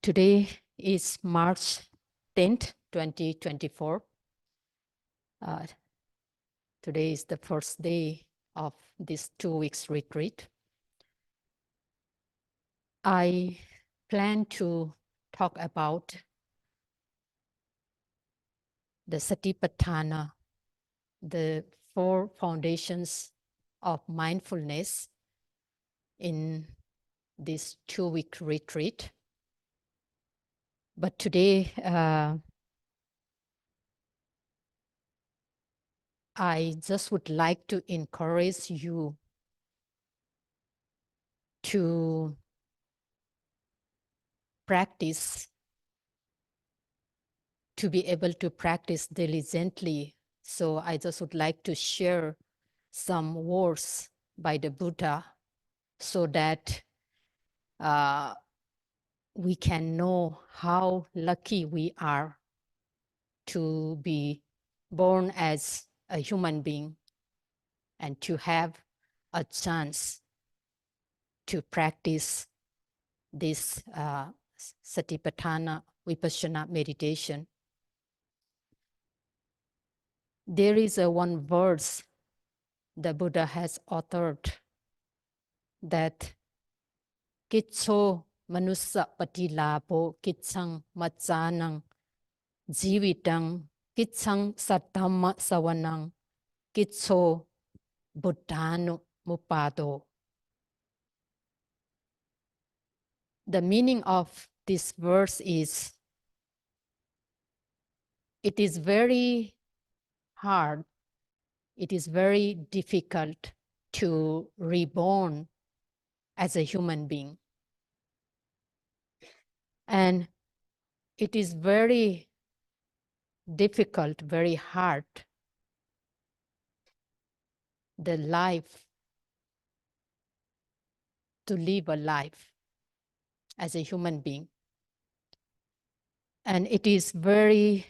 Today is March 10th, 2024. Today is the first day of this 2 weeks retreat. I plan to talk about the Satipatthana, the 4 foundations of mindfulness in this 2-week retreat. But today, I just would like to encourage you to practice, to be able to practice diligently. So I just would like to share some words by the Buddha so that we can know how lucky we are to be born as a human being and to have a chance to practice this Satipatthana Vipassana meditation. There is one verse the Buddha has authored that Kitso manusa patilabo kitsang machanang jivitang kitsang satama sawanang kitso buddhanu mupado. The meaning of this verse is, it is very hard, it is very difficult to reborn as a human being. And it is very difficult, very hard, the life, to live a life as a human being. And it is very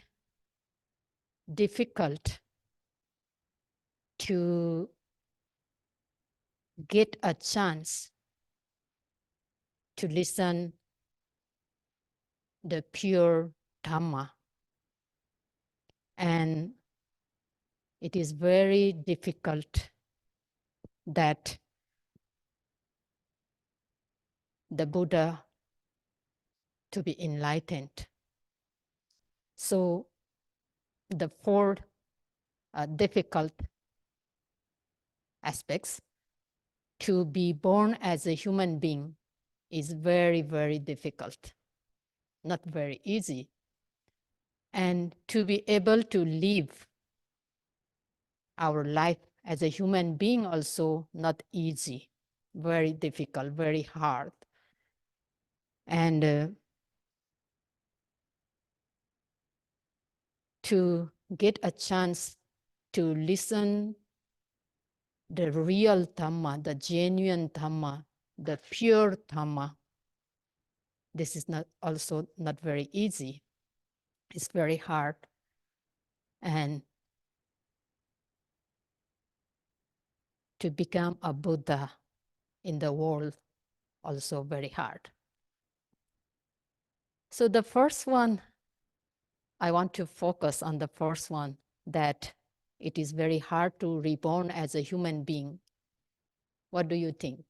difficult to get a chance to listen the pure Dhamma. And it is very difficult that the Buddha to be enlightened. So the 4 difficult aspects, to be born as a human being is very, very difficult, not very easy. And to be able to live our life as a human being also not easy, very difficult, very hard. And to get a chance to listen the real Dhamma, the genuine Dhamma, the pure Dhamma, this is also not very easy. It's very hard. And to become a Buddha in the world, also very hard. So the first one, I want to focus on the first one, that it is very hard to reborn as a human being. What do you think?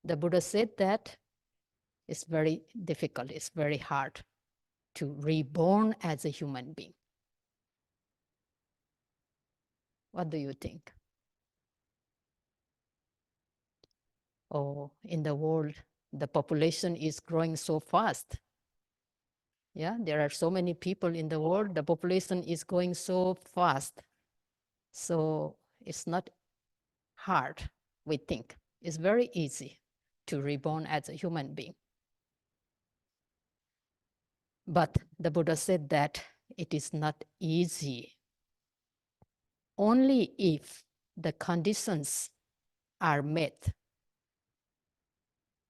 The Buddha said that it's very difficult, it's very hard to reborn as a human being. What do you think? Oh, in the world, the population is growing so fast. Yeah, there are so many people in the world, the population is going so fast. So it's not hard, we think. It's very easy to reborn as a human being. But the Buddha said that it is not easy. Only if the conditions are met,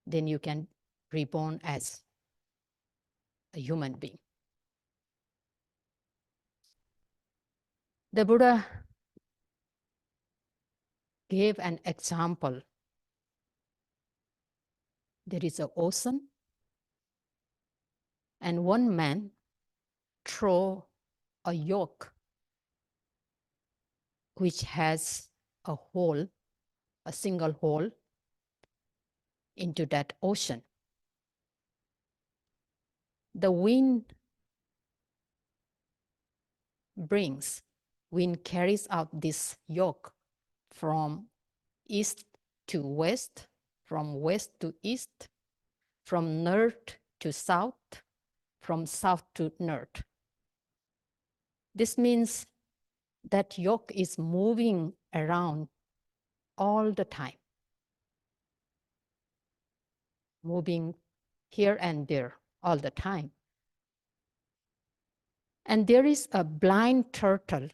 then you can reborn as a human being. The Buddha gave an example There is an ocean, and one man throw a yoke which has a hole, a single hole into that ocean. The wind carries out this yoke from east to west, from west to east, from north to south, from south to north. This means that yoke is moving around all the time, moving here and there all the time. And there is a blind turtle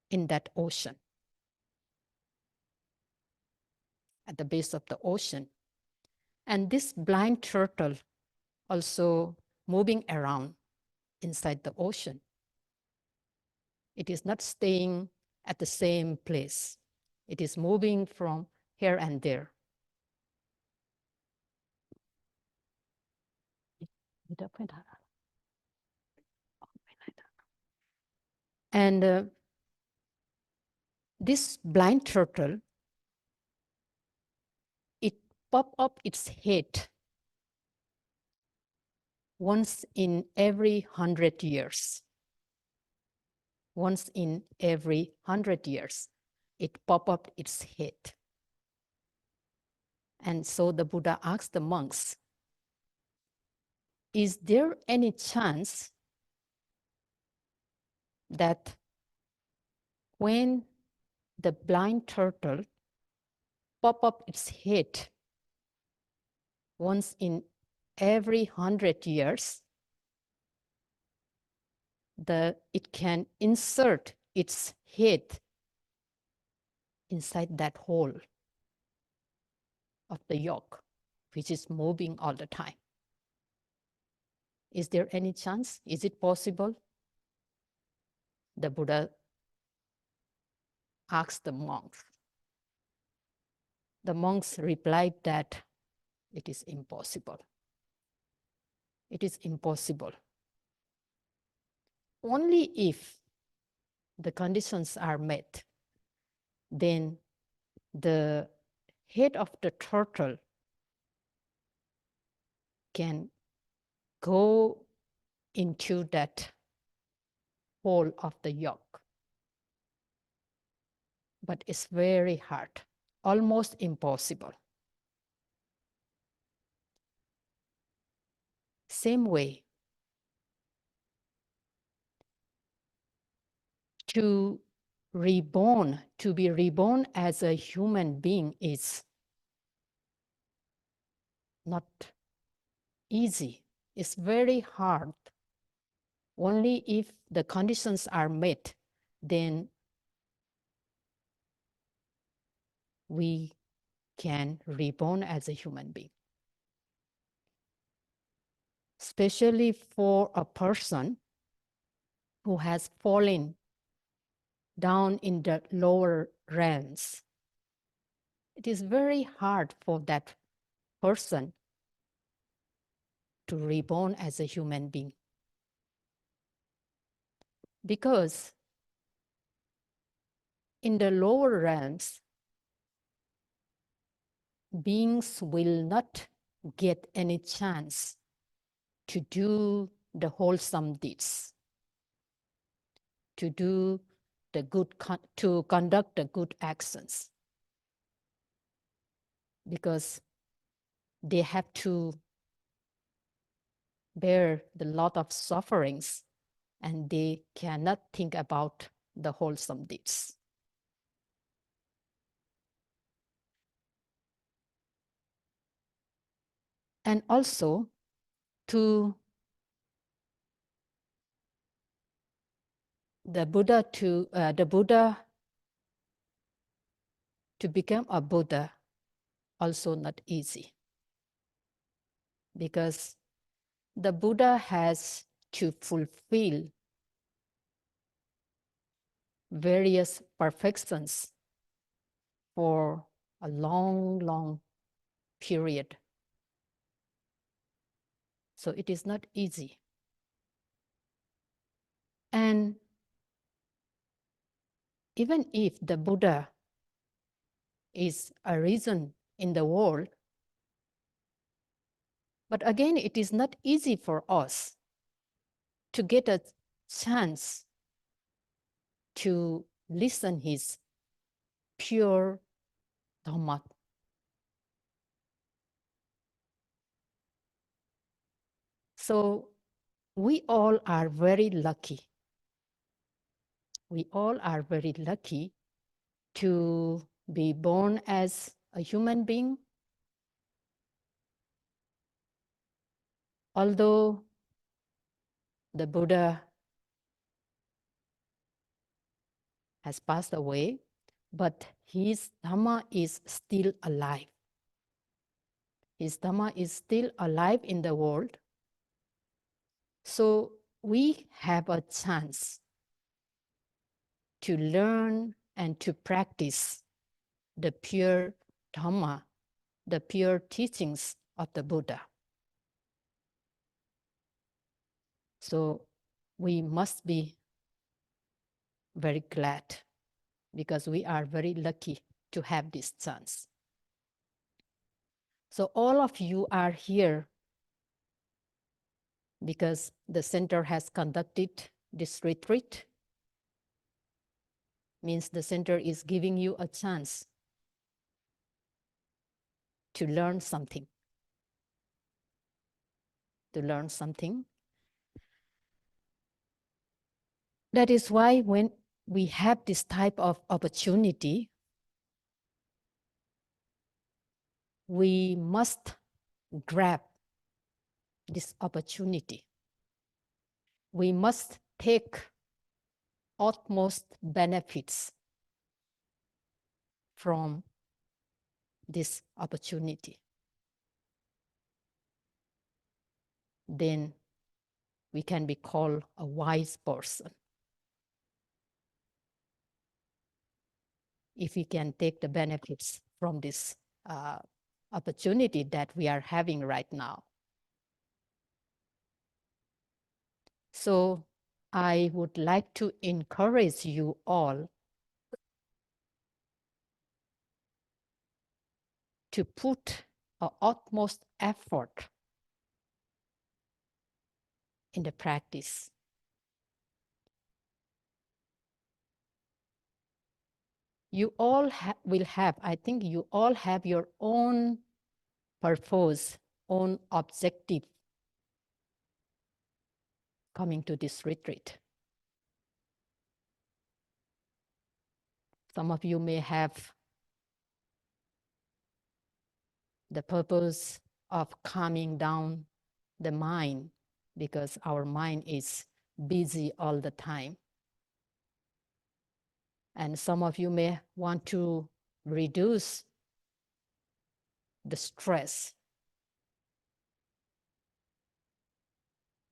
in that ocean, at the base of the ocean. And this blind turtle also moving around inside the ocean. It is not staying at the same place. It is moving from here and there. And this blind turtle, it pop up its head once in every 100 years. Once in every 100 years, it pop up its head. And so the Buddha asked the monks, is there any chance that when the blind turtle pop up its head once in every 100 years, it can insert its head inside that hole of the yoke, which is moving all the time? Is there any chance? Is it possible? The Buddha asked the monks. The monks replied that it is impossible. It is impossible. Only if the conditions are met, then the head of the turtle can go into that hole of the yoke. But it's very hard, almost impossible. Same way, to be reborn as a human being is not easy. It's very hard. Only if the conditions are met, then we can reborn as a human being. Especially for a person who has fallen down in the lower realms. It is very hard for that person to reborn as a human being. Because in the lower realms, beings will not get any chance to do the wholesome deeds, to conduct the good actions, because they have to bear the lot of sufferings and they cannot think about the wholesome deeds. And also the Buddha to become a Buddha also not easy, because the Buddha has to fulfill various perfections for a long, long period. So it is not easy. And even if the Buddha is a reason in the world, but again, it is not easy for us to get a chance to listen his pure Dhamma. So we all are very lucky. We all are very lucky to be born as a human being. Although the Buddha has passed away, but his Dhamma is still alive. His Dhamma is still alive in the world. So we have a chance to learn and to practice the pure Dhamma, the pure teachings of the Buddha. So we must be very glad because we are very lucky to have this chance. So all of you are here because the center has conducted this retreat. Means the center is giving you a chance to learn something. To learn something. That is why when we have this type of opportunity, we must grab this opportunity. We must take utmost benefits from this opportunity. Then we can be called a wise person. If we can take the benefits from this opportunity that we are having right now. So I would like to encourage you all to put our utmost effort in the practice. You all will have, I think you all have your own purpose, own objective coming to this retreat. Some of you may have the purpose of calming down the mind because our mind is busy all the time. And some of you may want to reduce the stress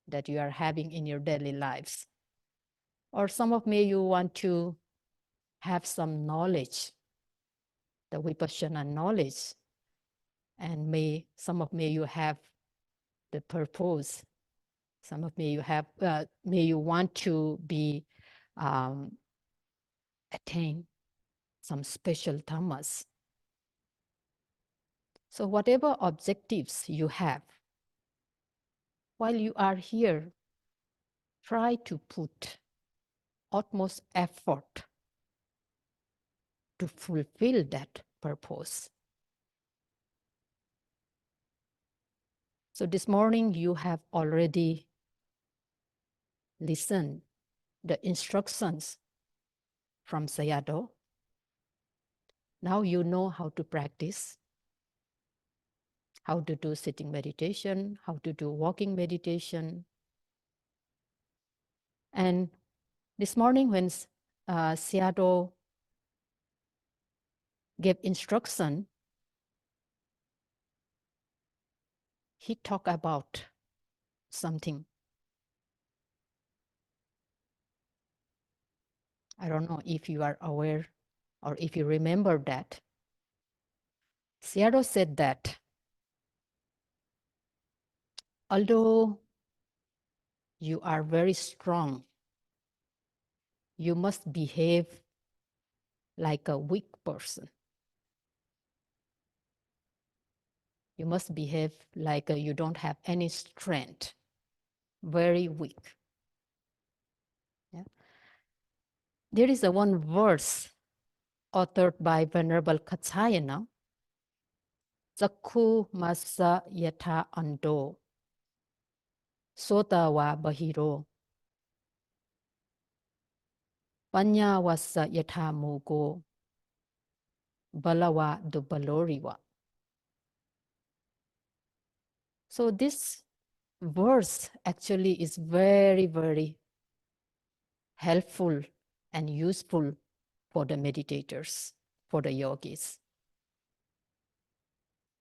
that you are having in your daily lives. Or some of you want to have some knowledge, the Vipassana knowledge, and some of you have the purpose. Some of you have, may you want to be attain some special dhammas. So whatever objectives you have, while you are here, try to put utmost effort to fulfill that purpose. So this morning you have already listened the instructions from Sayagyi Daw. Now you know how to practice, how to do sitting meditation, how to do walking meditation. And this morning when Sayagyi Daw gave instruction, he talked about something. I don't know if you are aware or if you remember that. Sayadaw said that although you are very strong, you must behave like a weak person. You must behave like you don't have any strength, very weak. Yeah. There is a one verse authored by Venerable Katsayana, Zakku Masa Yatha Ando, Sota wa Bahiro, Panya wasa Yatha Mugo, Balawa do Baloriwa. So this verse actually is very, very helpful and useful for the meditators, for the yogis.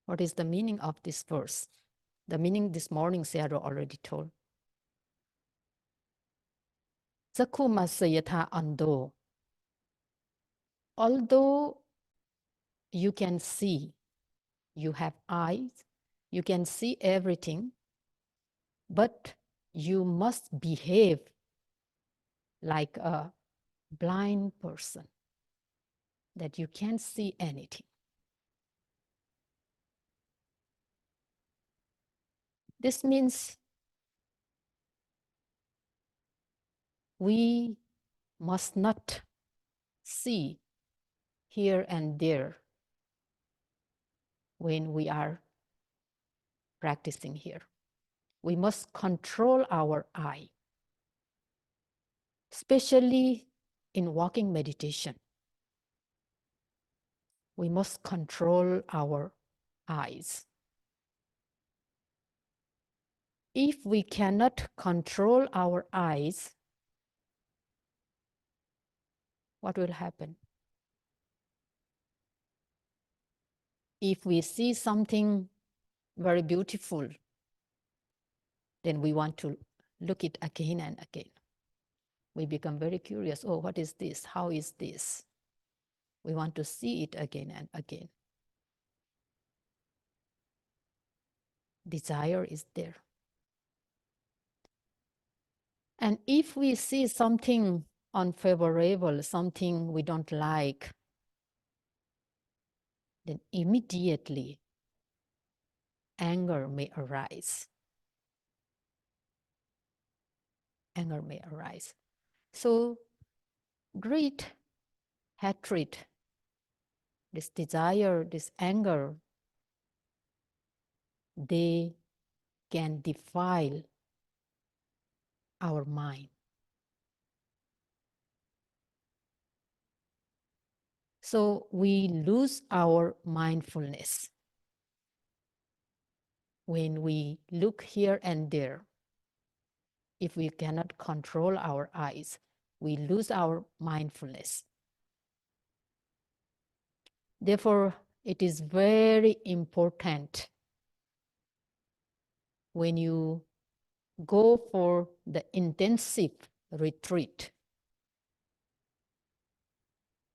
What is the meaning of this verse? The meaning this morning, Sayadaw already told. Zakku masayatha ando. Although you can see, you have eyes, you can see everything, but you must behave like a blind person, that you can't see anything. This means we must not see here and there when we are practicing here. We must control our eye, especially in walking meditation. We must control our eyes. If we cannot control our eyes, what will happen? If we see something very beautiful, then we want to look it again and again. We become very curious. Oh, what is this? How is this? We want to see it again and again. Desire is there. And if we see something unfavorable, something we don't like, then immediately anger may arise. Anger may arise. So greed, hatred, this desire, this anger, they can defile our mind. So we lose our mindfulness when we look here and there. If we cannot control our eyes, we lose our mindfulness. Therefore, it is very important when you go for the intensive retreat,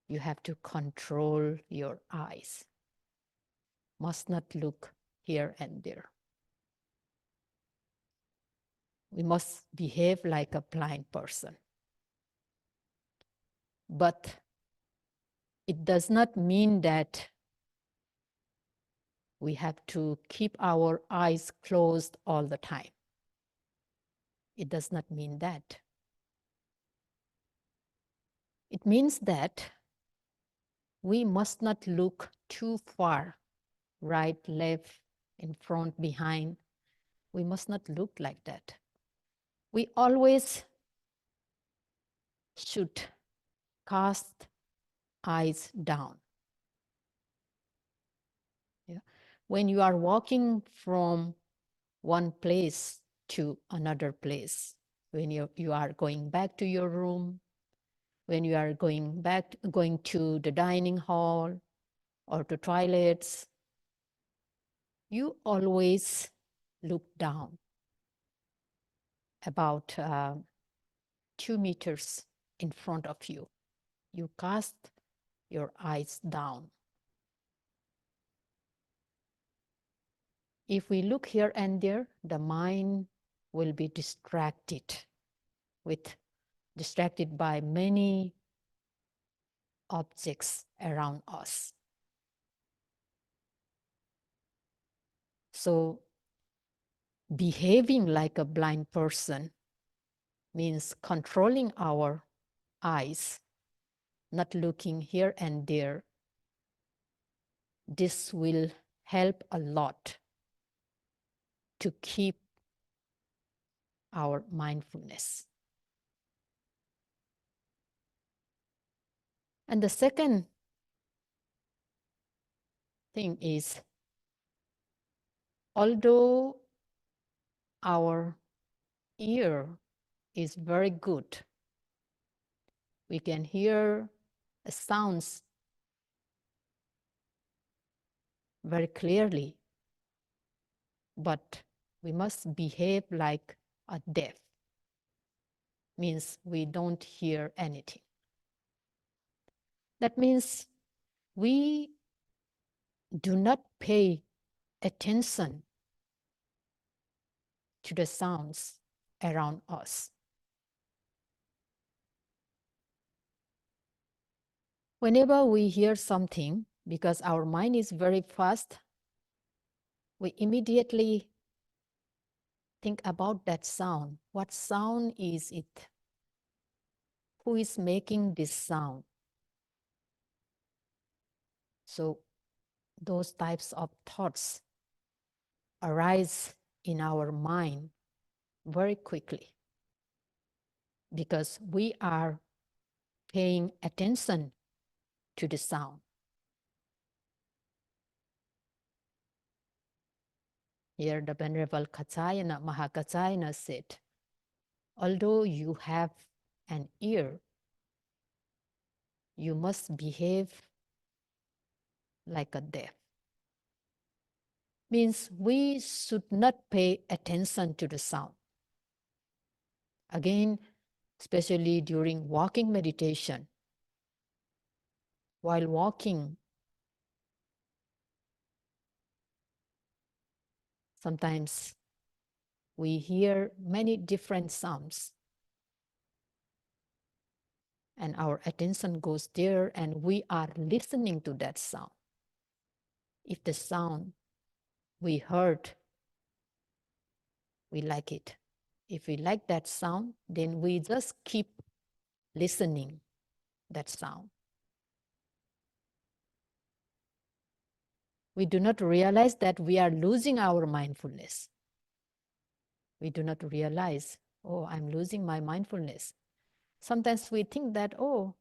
you have to control your eyes. Must not look here and there. We must behave like a blind person. But it does not mean that we have to keep our eyes closed all the time. It does not mean that. It means that we must not look too far, right, left, in front, behind. We must not look like that. We always should cast eyes down. Yeah. When you are walking from one place to another place, when you are going back to your room, when you are going to the dining hall or to toilets, you always look down about 2 meters in front of you. You cast your eyes down. If we look here and there, the mind will be distracted by many objects around us. So behaving like a blind person means controlling our eyes, not looking here and there. This will help a lot to keep our mindfulness. And the second thing is, although our ear is very good, we can hear sounds very clearly, but we must behave like a deaf, means we don't hear anything. That means we do not pay attention to the sounds around us. Whenever we hear something, because our mind is very fast, we immediately think about that sound. What sound is it? Who is making this sound? So those types of thoughts arise in our mind very quickly because we are paying attention to the sound. Here the Venerable Kaccayana, Mahakaccayana said, although you have an ear, you must behave like a deaf. Means we should not pay attention to the sound. Again, especially during walking meditation. While walking, sometimes we hear many different sounds. And our attention goes there and we are listening to that sound. If the sound we heard, we like it. If we like that sound, then we just keep listening that sound. We do not realize that we are losing our mindfulness. We do not realize, oh, I'm losing my mindfulness. Sometimes we think that, oh,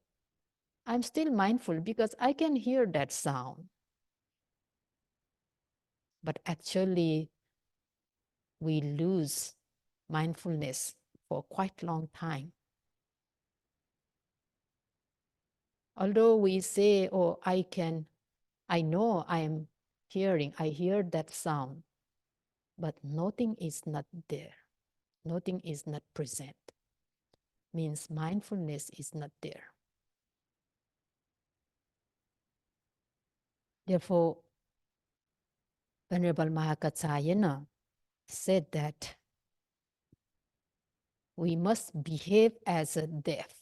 I'm still mindful because I can hear that sound. But actually, we lose mindfulness for quite a long time. Although we say, oh, I know I'm hearing, I hear that sound, but nothing is not there. Nothing is not present. Means mindfulness is not there. Therefore, Venerable Mahakaccayana said that we must behave as a deaf,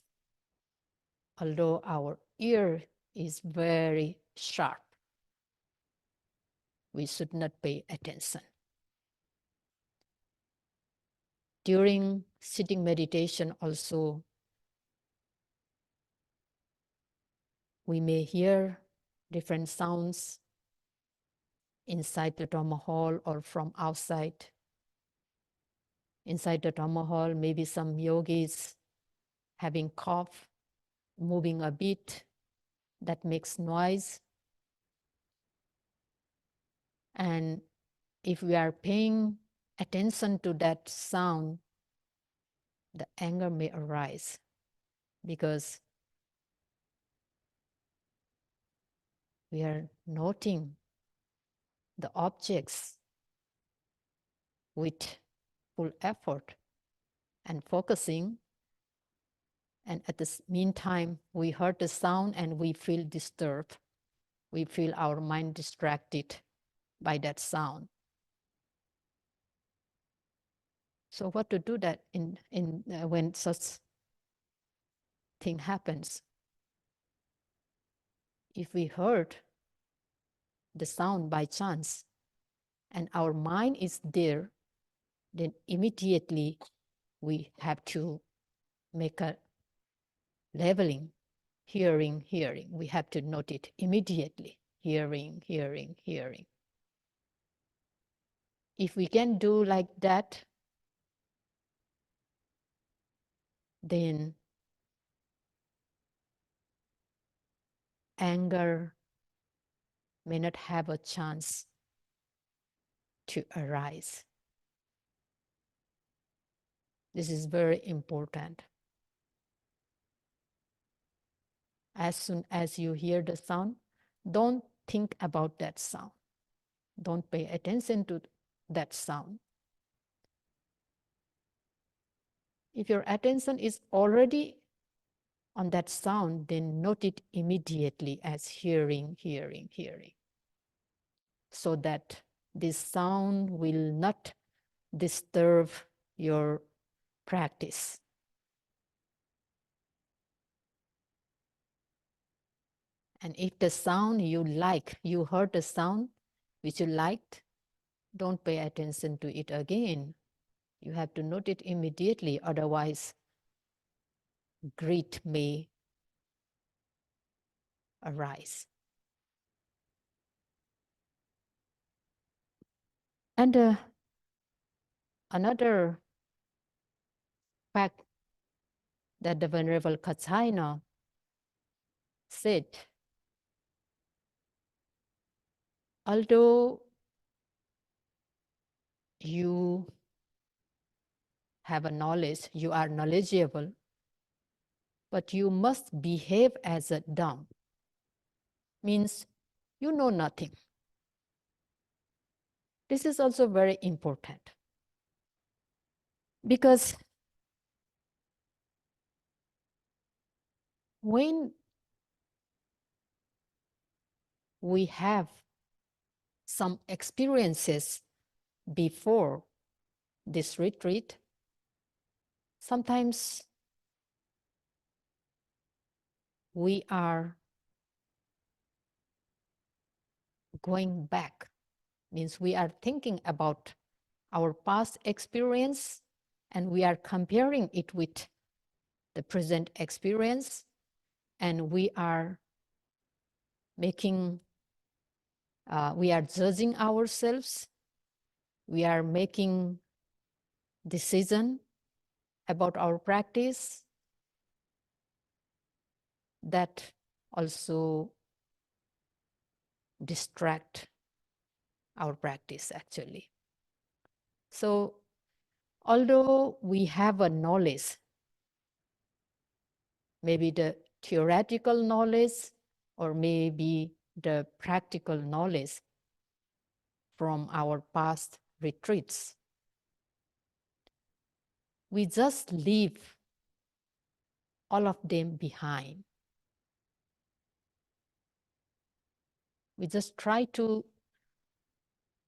although our ear is very sharp. We should not pay attention. During sitting meditation also, we may hear different sounds inside the Dhamma hall or from outside. Inside the Dhamma hall, maybe some yogis having cough, moving a bit, that makes noise. And if we are paying attention to that sound, the anger may arise because we are noting the objects with full effort and focusing. And at the meantime, we heard the sound and we feel disturbed. We feel our mind distracted by that sound. So what to do that when such thing happens? If we heard the sound by chance and our mind is there, then immediately we have to make a leveling, hearing, hearing. We have to note it immediately, hearing, hearing, hearing. If we can do like that, then anger may not have a chance to arise. This is very important. As soon as you hear the sound, don't think about that sound. Don't pay attention to that sound. If your attention is already on that sound, then note it immediately as hearing, hearing, hearing, so that this sound will not disturb your practice. And if the sound you like, you heard the sound which you liked, don't pay attention to it again. You have to note it immediately, otherwise greed may arise. And another fact that the Venerable Katsayana said, although you have a knowledge, you are knowledgeable, but you must behave as a dumb. Means you know nothing. This is also very important, because when we have some experiences before this retreat, sometimes we are going back, means we are thinking about our past experience and we are comparing it with the present experience, and we are judging ourselves, we are making decision about our practice. That also distract our practice actually. So although we have a knowledge, maybe the theoretical knowledge or maybe the practical knowledge from our past retreats, we just leave all of them behind. We just try to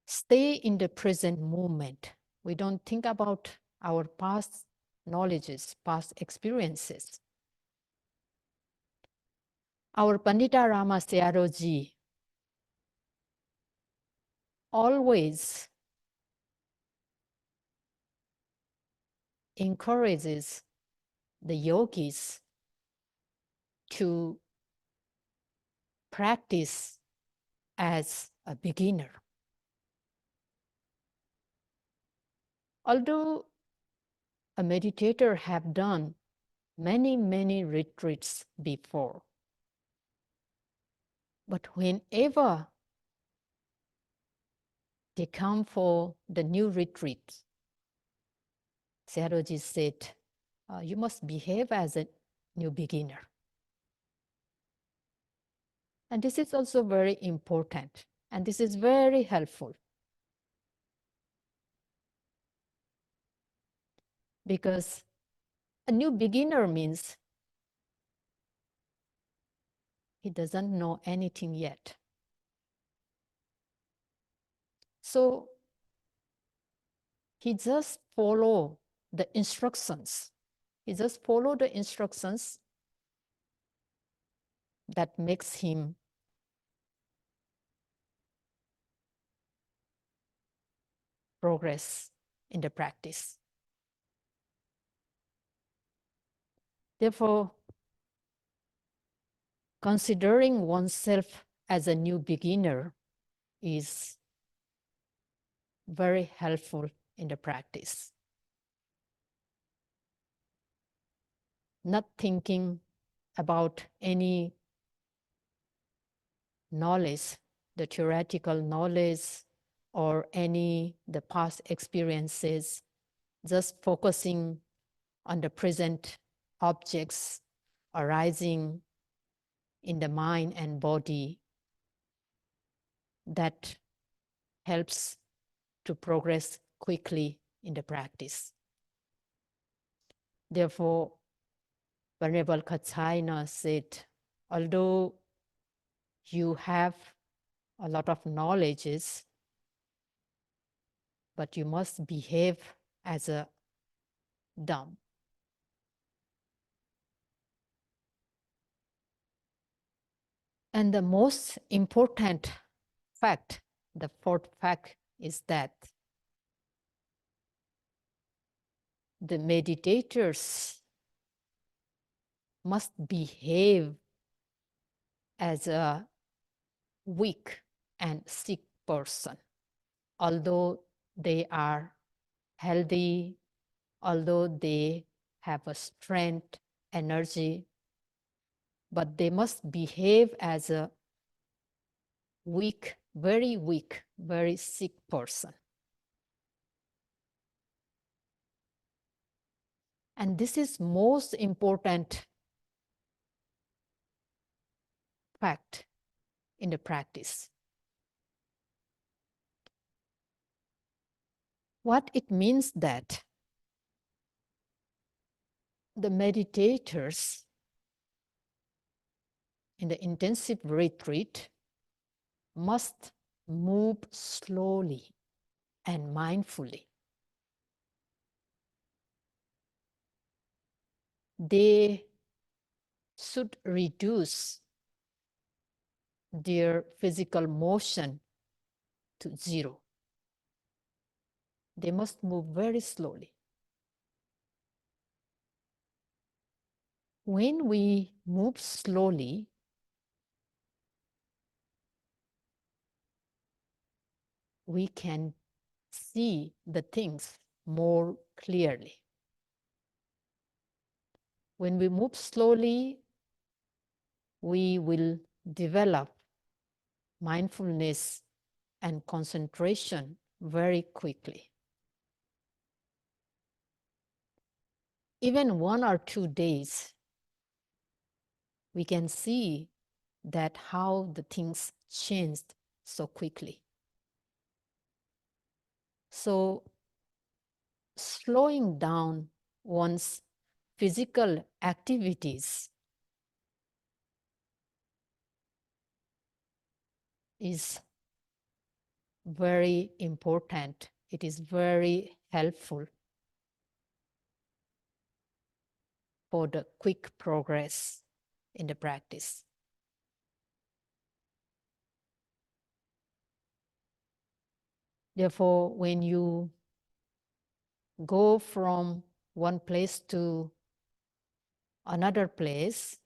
stay in the present moment. We don't think about our past knowledges, past experiences. Our Pandita Rama Sayadaw always encourages the yogis to practice as a beginner. Although a meditator have done many retreats before, but whenever they come for the new retreat, Sayadaw said, you must behave as a new beginner. And this is also very important, and this is very helpful, because a new beginner means he doesn't know anything yet. So He just follow the instructions. He just follow the instructions that makes him progress in the practice. Therefore, considering oneself as a new beginner is very helpful in the practice. Not thinking about any knowledge, the theoretical knowledge or the past experiences, just focusing on the present objects arising in the mind and body, that helps to progress quickly in the practice. Therefore, Venerable Katsayana said, although you have a lot of knowledges, but you must behave as a dumb. And the most important fact, the fourth fact, is that the meditators must behave as a weak and sick person. Although they are healthy, although they have a strength, energy, but they must behave as a weak, very sick person. And this is most important fact in the practice. What it means that the meditators in the intensive retreat must move slowly and mindfully. They should reduce their physical motion to zero. They must move very slowly. When we move slowly, we can see the things more clearly. When we move slowly, we will develop mindfulness and concentration very quickly. Even 1 or 2 days, we can see that how the things changed so quickly. So slowing down one's physical activities is very important. It is very helpful for the quick progress in the practice. Therefore, when you go from one place to another place,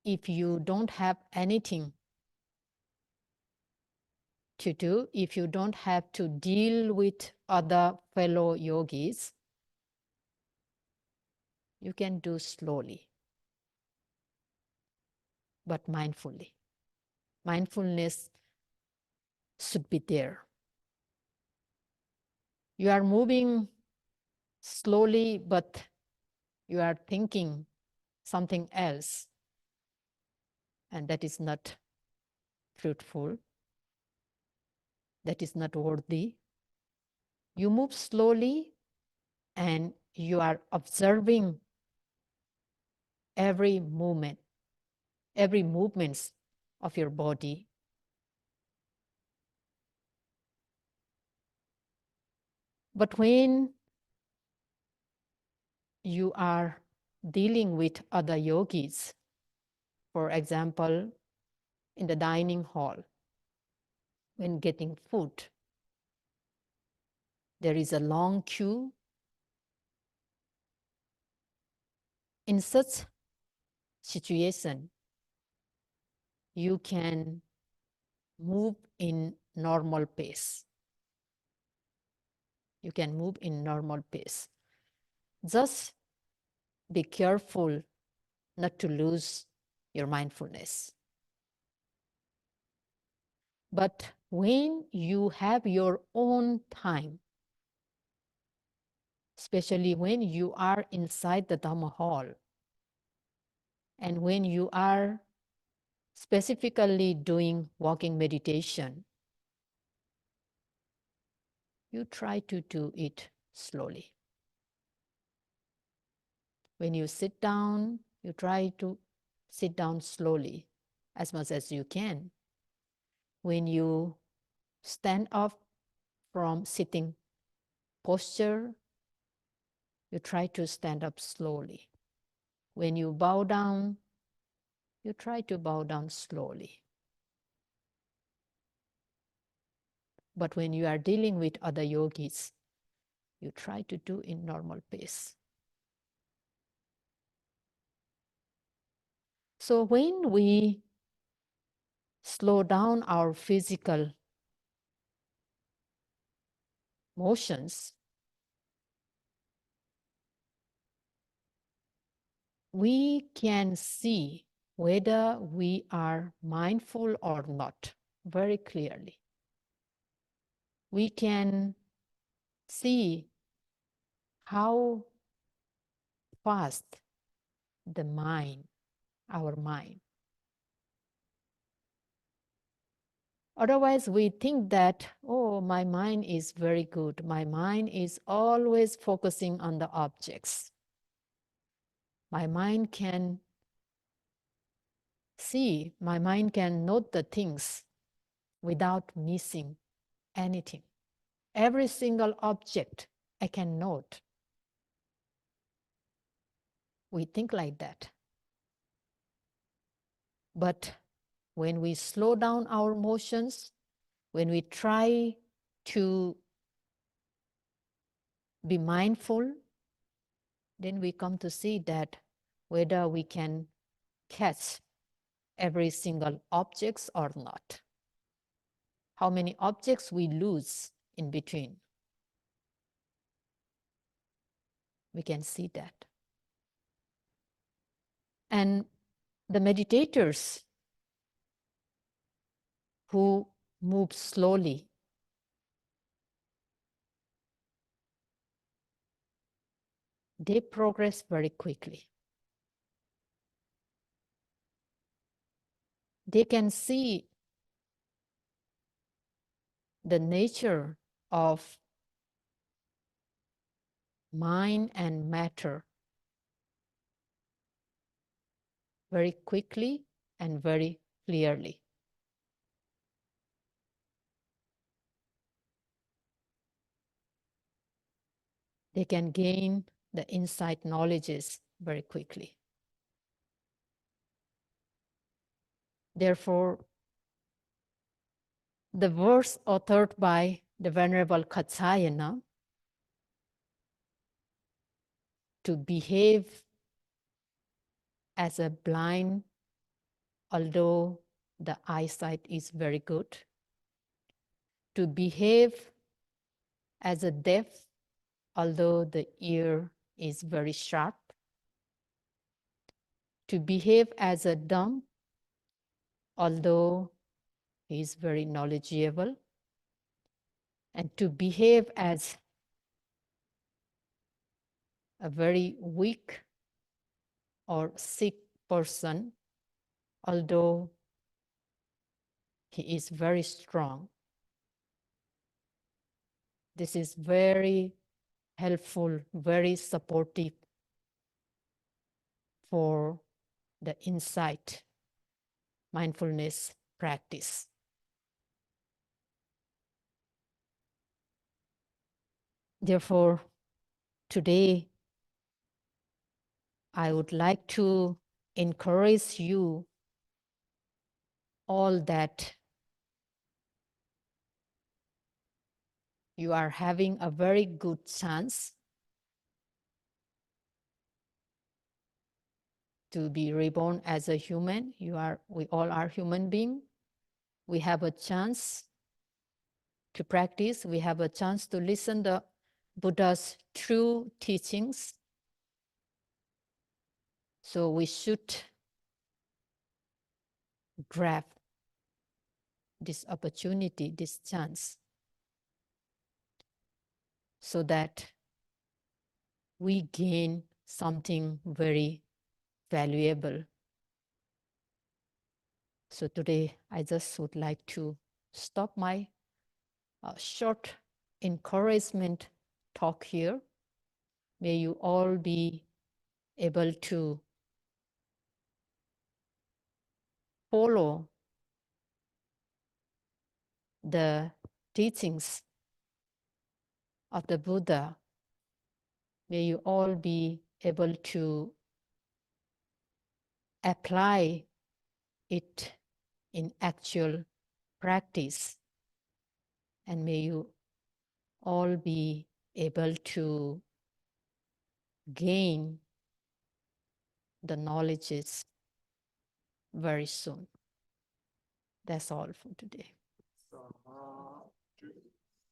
if you don't have anything to do, if you don't have to deal with other fellow yogis, you can do slowly, but mindfully. Mindfulness should be there. You are moving slowly, but you are thinking something else, and that is not fruitful. That is not worthy. You move slowly and you are observing every movements of your body. But when you are dealing with other yogis, for example, in the dining hall, when getting food, there is a long queue. In such situation, you can move in normal pace. You can move in normal pace. Just be careful not to lose your mindfulness. But when you have your own time, especially when you are inside the Dhamma hall, and when you are specifically doing walking meditation, you try to do it slowly. When you sit down, you try to sit down slowly as much as you can. When you stand up from sitting posture, you try to stand up slowly. When you bow down, you try to bow down slowly. But when you are dealing with other yogis, you try to do in normal pace. So when we slow down our physical motions, we can see whether we are mindful or not very clearly. We can see how fast the mind, our mind. Otherwise, we think that, oh, my mind is very good. My mind is always focusing on the objects. My mind can see, my mind can note the things without missing anything. Every single object I can note. We think like that. But when we slow down our motions, when we try to be mindful, then we come to see that whether we can catch every single objects or not. How many objects we lose in between. We can see that. And the meditators who move slowly, they progress very quickly. They can see the nature of mind and matter very quickly and very clearly. They can gain the insight knowledges very quickly. Therefore, the verse authored by the Venerable Katsayana, to behave as a blind, although the eyesight is very good, to behave as a deaf, although the ear is very sharp, to behave as a dumb, although he is very knowledgeable, and to behave as a very weak or sick person, although he is very strong. This is very helpful, very supportive for the insight mindfulness practice. Therefore, today, I would like to encourage you all that you are having a very good chance to be reborn as a human. We all are human beings. We have a chance to practice. We have a chance to listen to Buddha's true teachings. So we should grab this opportunity, this chance, so that we gain something very valuable. So today, I just would like to stop my short encouragement talk here. May you all be able to follow the teachings of the Buddha. May you all be able to apply it in actual practice. And may you all be able to gain the knowledges very soon. That's all for today.